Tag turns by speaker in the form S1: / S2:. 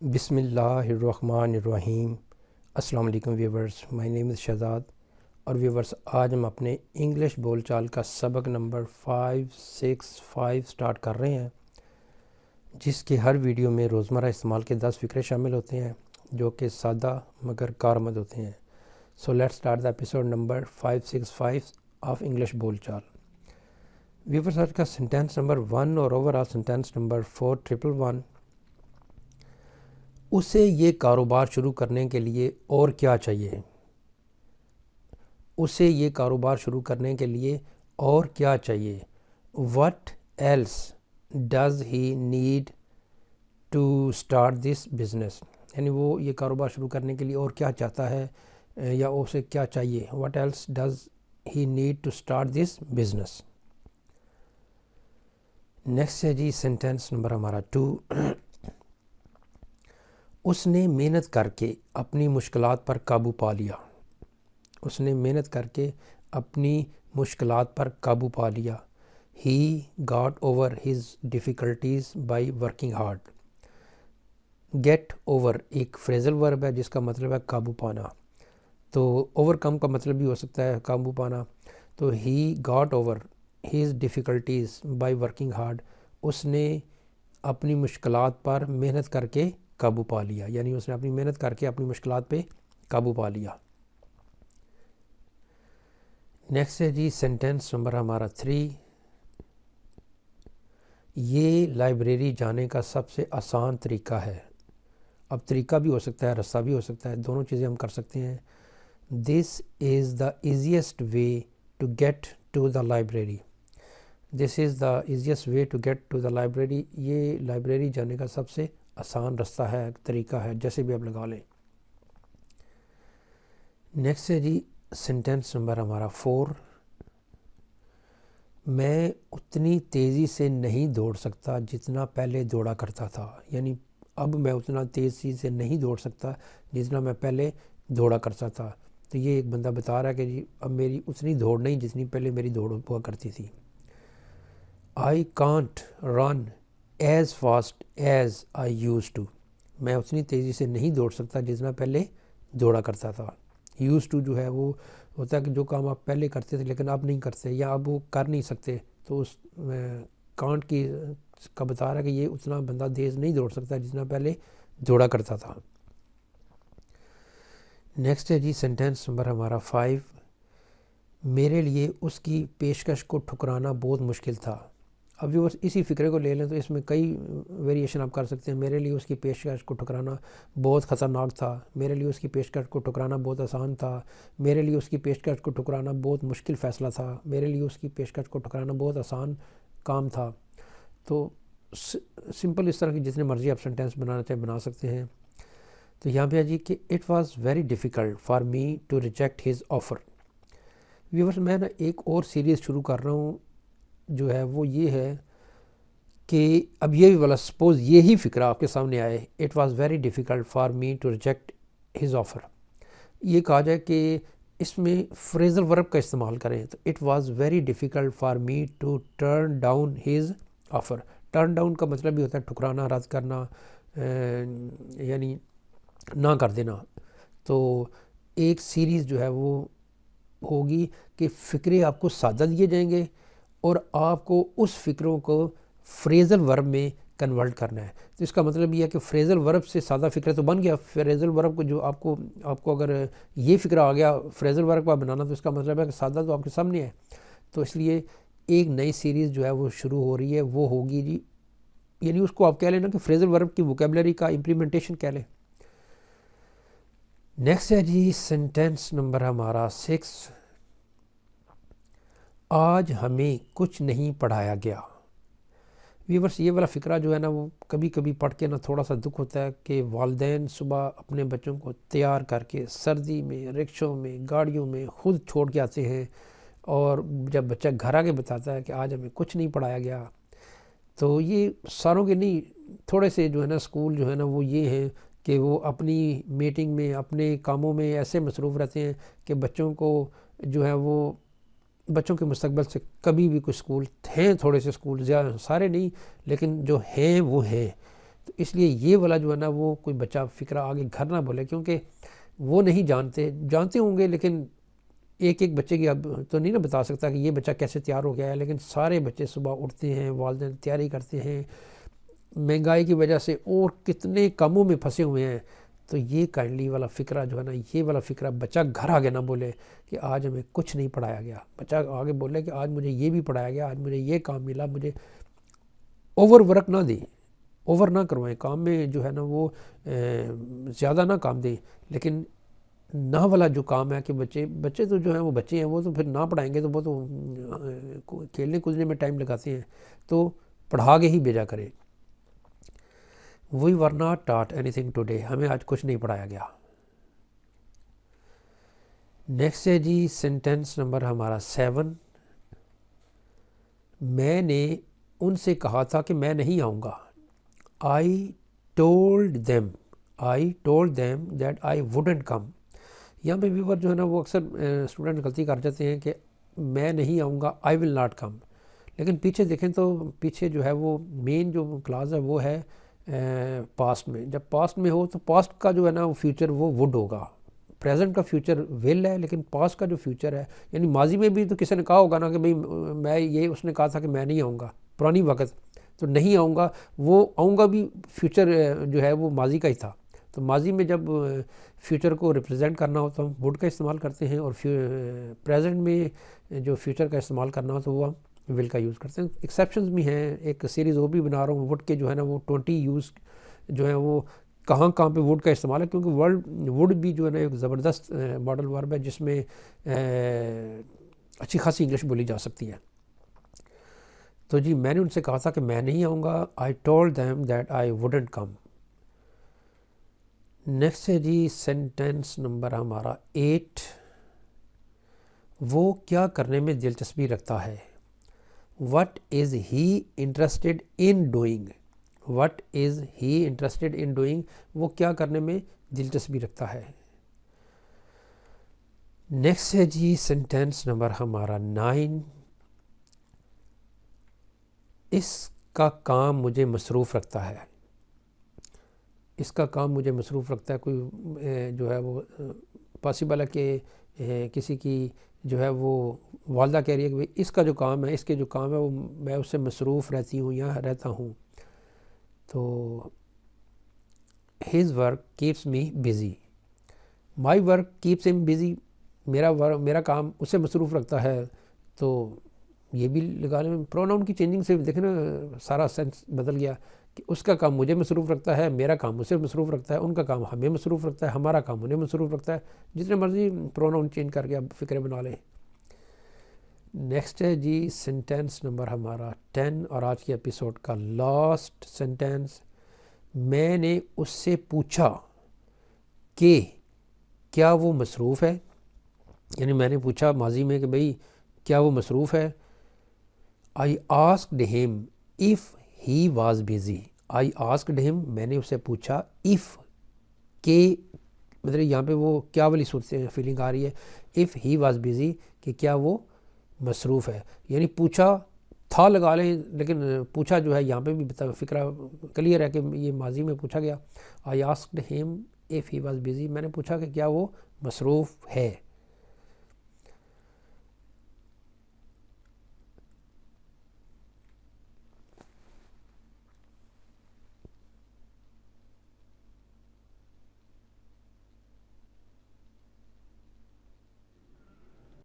S1: بسم اللہ الرحمن الرحیم۔ السلام علیکم ویورز، مائی نیم از شہزاد اور ویورز آج ہم اپنے انگلش بول چال کا سبق نمبر 565 سٹارٹ کر رہے ہیں، جس کے ہر ویڈیو میں روزمرہ استعمال کے 10 فقرے شامل ہوتے ہیں جو کہ سادہ مگر کارآمد ہوتے ہیں۔ So let's start the episode number 565 of English بول چال۔ ویورز آج کا سینٹینس نمبر 1 اور اوور آل سینٹینس نمبر 4111، اسے یہ کاروبار شروع کرنے کے لیے اور کیا چاہیے؟ اسے یہ کاروبار شروع کرنے کے لیے اور کیا چاہیے؟ What else does he need to start this business؟ یعنی وہ یہ کاروبار شروع کرنے کے لیے اور کیا چاہتا ہے یا اسے کیا چاہیے؟ What else does he need to start this business؟ Next ہے جی سینٹینس نمبر ہمارا 2۔ اس نے محنت کر کے اپنی مشکلات پر قابو پا لیا۔ اس نے محنت کر کے اپنی مشکلات پر قابو پا لیا۔ He got over his difficulties by working hard۔ get over ایک فریزل ورب ہے جس کا مطلب ہے قابو پانا، تو اوور کم کا مطلب بھی ہو سکتا ہے قابو پانا۔ تو he got over his difficulties by working hard، اس نے اپنی مشکلات پر محنت کر کے قابو پا لیا، یعنی اس نے اپنی محنت کر کے اپنی مشکلات پہ قابو پا لیا۔ نیکسٹ ہے جی سینٹینس نمبر ہمارا 3۔ یہ لائبریری جانے کا سب سے آسان طریقہ ہے۔ اب طریقہ بھی ہو سکتا ہے، رستہ بھی ہو سکتا ہے، دونوں چیزیں ہم کر سکتے ہیں۔ This is the easiest way to get to the library. This is the easiest way to get to the library, یہ لائبریری جانے کا سب سے آسان رستہ ہے، طریقہ ہے، جیسے بھی آپ لگا لیں۔ نیکسٹ ہے جی سینٹینس نمبر ہمارا 4۔ میں اتنی تیزی سے نہیں دوڑ سکتا جتنا پہلے دوڑا کرتا تھا، یعنی اب میں اتنا تیزی سے نہیں دوڑ سکتا جتنا میں پہلے دوڑا کرتا تھا۔ تو یہ ایک بندہ بتا رہا ہے کہ جی اب میری اتنی دوڑ نہیں جتنی پہلے میری دوڑ ہوا کرتی تھی۔ I can't run as fast as I used to۔ میں اتنی تیزی سے نہیں دوڑ سکتا جتنا پہلے دوڑا کرتا تھا۔ used to جو ہے وہ ہوتا ہے کہ جو کام آپ پہلے کرتے تھے لیکن اب نہیں کرتے یا اب وہ کر نہیں سکتے، تو اس کانٹ کی کا بتا رہا ہے کہ یہ اتنا بندہ تیز نہیں دوڑ سکتا جتنا پہلے دوڑا کرتا تھا۔ نیکسٹ ہے جی سینٹینس نمبر ہمارا 5۔ میرے لیے اس کی پیشکش کو ٹھکرانا بہت مشکل تھا۔ اب جو اسی فکرے کو لے لیں تو اس میں کئی ویریشن آپ کر سکتے ہیں۔ میرے لیے اس کی پیشکش کو ٹھکرانا بہت خطرناک تھا، میرے لیے اس کی پیشکش کو ٹھکرانا بہت آسان تھا، میرے لیے اس کی پیشکش کو ٹھکرانا بہت مشکل فیصلہ تھا، میرے لیے اس کی پیشکش کو ٹھکرانا بہت آسان کام تھا۔ تو سمپل اس طرح کی جتنے مرضی آپ سینٹینس بنانا چاہیں بنا سکتے ہیں۔ تو یہاں پہ ہے جی کہ it was very difficult for me to reject his offer. Viewers میں نا ایک اور سیریز شروع کر رہا ہوں جو ہے وہ یہ ہے کہ اب یہ والا سپوز یہی فکرہ آپ کے سامنے آئے، it was very difficult for me to reject his offer, یہ کہا جائے کہ اس میں فریزل ورب کا استعمال کریں تو it was very difficult for me to turn down his offer. Turn down کا مطلب بھی ہوتا ہے ٹھکرانا، رد کرنا، یعنی نہ کر دینا۔ تو ایک سیریز جو ہے وہ ہوگی کہ فکرے آپ کو سادہ دیے جائیں گے اور آپ کو اس فکروں کو فریزل ورب میں کنورٹ کرنا ہے۔ تو اس کا مطلب یہ ہے کہ فریزل ورب سے سادہ فکرہ تو بن گیا، فریزل ورب کو جو آپ کو اگر یہ فکرہ آ گیا فریزل ورب کا بنانا تو اس کا مطلب ہے کہ سادہ تو آپ کے سامنے ہے۔ تو اس لیے ایک نئی سیریز جو ہے وہ شروع ہو رہی ہے، وہ ہوگی جی، یعنی اس کو آپ کہہ لیں نا کہ فریزل ورب کی ووکیبلری کا امپلیمنٹیشن کہہ لیں۔ نیکسٹ ہے جی سینٹینس نمبر ہمارا 6۔ آج ہمیں کچھ نہیں پڑھایا گیا۔ ویورس یہ والا فکرہ جو ہے نا وہ کبھی کبھی پڑھ کے نا تھوڑا سا دکھ ہوتا ہے کہ والدین صبح اپنے بچوں کو تیار کر کے سردی میں رکشوں میں گاڑیوں میں خود چھوڑ کے آتے ہیں، اور جب بچہ گھر آ کے بتاتا ہے کہ آج ہمیں کچھ نہیں پڑھایا گیا، تو یہ ساروں کے نہیں، تھوڑے سے جو ہے نا اسکول جو ہے نا وہ یہ ہیں کہ وہ اپنی میٹنگ میں اپنے کاموں میں ایسے مصروف رہتے ہیں کہ بچوں کو جو ہے وہ بچوں کے مستقبل سے کبھی بھی کچھ اسکول ہیں، تھوڑے سے اسکول زیادہ سارے نہیں لیکن جو ہیں وہ ہیں، تو اس لیے یہ والا جو ہے نا وہ کوئی بچہ فکرہ آگے گھر نہ بولے، کیونکہ وہ نہیں جانتے ہوں گے، لیکن ایک بچے کی اب تو نہیں نا بتا سکتا کہ یہ بچہ کیسے تیار ہو گیا ہے، لیکن سارے بچے صبح اٹھتے ہیں، والدین تیاری کرتے ہیں، مہنگائی کی وجہ سے اور کتنے کاموں میں پھنسے ہوئے ہیں۔ تو یہ کائنڈلی والا فکرہ جو ہے نا، یہ والا فکرہ بچہ گھر آگے نہ بولے کہ آج ہمیں کچھ نہیں پڑھایا گیا، بچہ آگے بولے کہ آج مجھے یہ بھی پڑھایا گیا، آج مجھے یہ کام ملا۔ مجھے اوور ورک نہ دیں، اوور نہ کروائیں کام میں، جو ہے نا وہ زیادہ نہ کام دیں، لیکن نہ والا جو کام ہے کہ بچے تو جو ہیں وہ بچے ہیں، وہ تو پھر نہ پڑھائیں گے تو وہ تو کھیلنے کودنے میں ٹائم لگاتے ہیں، تو پڑھا کے ہی بھیجا کریں۔ We were not taught anything today, ہمیں آج کچھ نہیں پڑھایا گیا۔ نیکسٹ ہے جی سینٹینس نمبر ہمارا 7، میں نے ان سے کہا تھا کہ میں نہیں آؤں گا۔ I told them that I wouldn't come۔ یہاں پہ ویور جو ہے نا وہ اکثر اسٹوڈنٹ غلطی کر جاتے ہیں کہ میں نہیں آؤں گا I will not come، لیکن پیچھے دیکھیں تو پیچھے جو ہے وہ مین جو کلاز ہے وہ ہے پاسٹ میں۔ جب پاسٹ میں ہو تو پاسٹ کا جو ہے نا وہ فیوچر وہ وڈ ہوگا، پریزنٹ کا فیوچر ول ہے، لیکن پاسٹ کا جو فیوچر ہے، یعنی ماضی میں بھی تو کسی نے کہا ہوگا نا کہ بھئی میں یہ اس نے کہا تھا کہ میں نہیں آؤں گا، پرانی وقت تو نہیں آؤں گا، وہ آؤں گا بھی فیوچر جو ہے وہ ماضی کا ہی تھا۔ تو ماضی میں جب فیوچر کو ریپرزینٹ کرنا ہو تو ہم وڈ کا استعمال کرتے ہیں، اور پریزنٹ میں جو فیوچر کا استعمال کرنا ہو تو وہ ہم ول کا یوز کرتے ہیں۔ ایکسیپشنز بھی ہیں، ایک سیریز وہ بھی بنا رہا ہوں وڈ کے جو ہے نا وہ 20 یوز جو ہے وہ کہاں پہ وڈ کا استعمال ہے، کیونکہ وڈ بھی جو ہے نا ایک زبردست ماڈل ورب ہے جس میں اچھی خاصی انگلش بولی جا سکتی ہے۔ تو جی میں نے ان سے کہا تھا کہ میں نہیں آؤں گا، I told them that I wouldn't come۔ Next ہے جی سینٹینس نمبر ہمارا 8، وہ کیا کرنے میں دلچسپی رکھتا ہے۔ What is he interested in doing؟ What is he interested in doing؟ وہ کیا کرنے میں دلچسپی رکھتا ہے۔ نیکسٹ ہے جی سینٹینس نمبر ہمارا 9، اس کا کام مجھے مصروف رکھتا ہے۔ اس کا کام مجھے مصروف رکھتا ہے، کوئی جو ہے وہ پاسبل ہے کہ کسی کی جو ہے وہ والدہ کہہ رہی ہے کہ اس کا جو کام ہے، اس کے جو کام ہے وہ میں اس سے مصروف رہتی ہوں یا رہتا ہوں۔ تو his work keeps me busy، my work keeps him busy، میرا کام اسے مصروف رکھتا ہے۔ تو یہ بھی لگا لیں، پروناؤن کی چینجنگ سے دیکھیں نا سارا سینس بدل گیا کہ اس کا کام مجھے مصروف رکھتا ہے، میرا کام اسے مصروف رکھتا ہے، ان کا کام ہمیں مصروف رکھتا ہے، ہمارا کام انہیں مصروف رکھتا ہے۔ جتنے مرضی پروناؤن چینج کر کے اب فکرے بنا لیں۔ نیکسٹ ہے جی سینٹینس نمبر ہمارا 10 اور آج کی ایپیسوڈ کا لاسٹ سینٹینس، میں نے اس سے پوچھا کہ کیا وہ مصروف ہے، یعنی میں نے پوچھا ماضی میں کہ بھئی کیا وہ مصروف ہے۔ I asked him if he was busy۔ I asked him، میں نے اس سے پوچھا، if کہ مطلب یہاں پہ وہ کیا والی صورت سے فیلنگ آ رہی ہے، if he was busy کہ کیا وہ مصروف ہے، یعنی پوچھا تھا لگا لیں، لیکن پوچھا جو ہے یہاں پہ بھی فکرہ کلیئر ہے کہ یہ ماضی میں پوچھا گیا۔ I asked him if he was busy، میں نے پوچھا کہ کیا وہ مصروف ہے۔